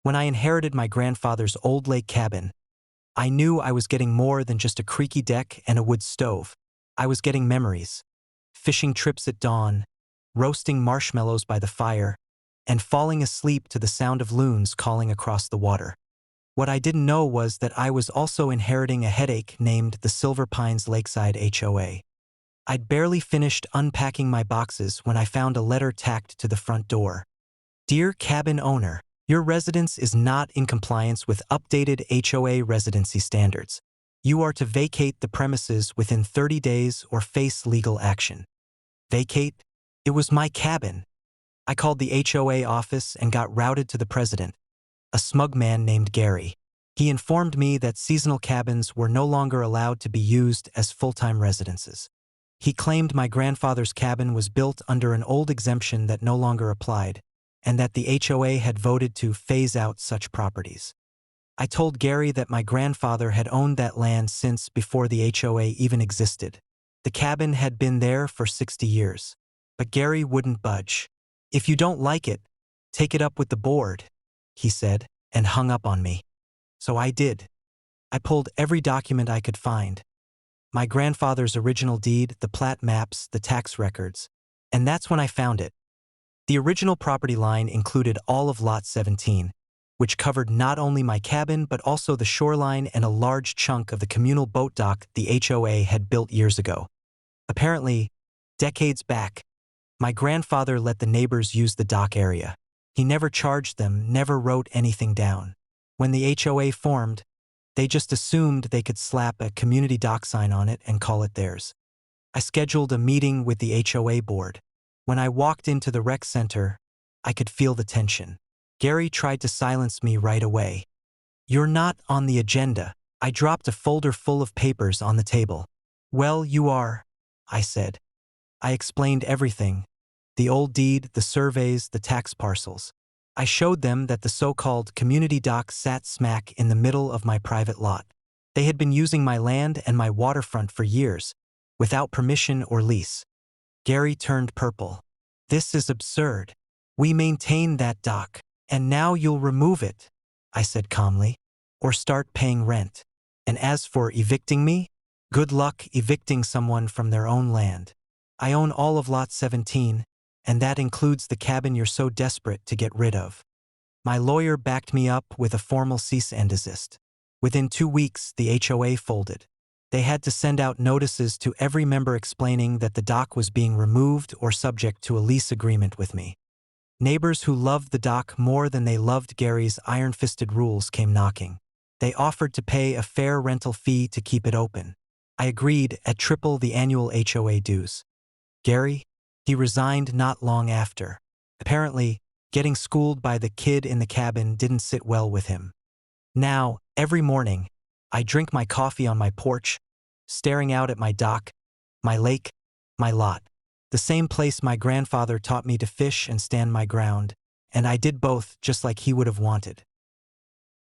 When I inherited my grandfather's old lake cabin, I knew I was getting more than just a creaky deck and a wood stove. I was getting memories. Fishing trips at dawn, roasting marshmallows by the fire, and falling asleep to the sound of loons calling across the water. What I didn't know was that I was also inheriting a headache named the Silver Pines Lakeside HOA. I'd barely finished unpacking my boxes when I found a letter tacked to the front door. Dear cabin owner, your residence is not in compliance with updated HOA residency standards. You are to vacate the premises within 30 days or face legal action. Vacate? It was my cabin. I called the HOA office and got routed to the president, a smug man named Gary. He informed me that seasonal cabins were no longer allowed to be used as full-time residences. He claimed my grandfather's cabin was built under an old exemption that no longer applied, and that the HOA had voted to phase out such properties. I told Gary that my grandfather had owned that land since before the HOA even existed. The cabin had been there for 60 years. But Gary wouldn't budge. If you don't like it, take it up with the board, he said, and hung up on me. So I did. I pulled every document I could find. My grandfather's original deed, the plat maps, the tax records. And that's when I found it. The original property line included all of Lot 17, which covered not only my cabin but also the shoreline and a large chunk of the communal boat dock the HOA had built years ago. Apparently, decades back, my grandfather let the neighbors use the dock area. He never charged them, never wrote anything down. When the HOA formed, they just assumed they could slap a community dock sign on it and call it theirs. I scheduled a meeting with the HOA board. When I walked into the rec center, I could feel the tension. Gary tried to silence me right away. You're not on the agenda. I dropped a folder full of papers on the table. Well, you are, I said. I explained everything. The old deed, the surveys, the tax parcels. I showed them that the so-called community dock sat smack in the middle of my private lot. They had been using my land and my waterfront for years, without permission or lease. Gary turned purple. This is absurd. We maintain that dock, and now you'll remove it, I said calmly, or start paying rent. And as for evicting me, good luck evicting someone from their own land. I own all of Lot 17, and that includes the cabin you're so desperate to get rid of. My lawyer backed me up with a formal cease and desist. Within 2 weeks, the HOA folded. They had to send out notices to every member explaining that the dock was being removed or subject to a lease agreement with me. Neighbors who loved the dock more than they loved Gary's iron-fisted rules came knocking. They offered to pay a fair rental fee to keep it open. I agreed at triple the annual HOA dues. Gary? He resigned not long after. Apparently, getting schooled by the kid in the cabin didn't sit well with him. Now, every morning, I drink my coffee on my porch, staring out at my dock, my lake, my lot. The same place my grandfather taught me to fish and stand my ground, and I did both just like he would have wanted.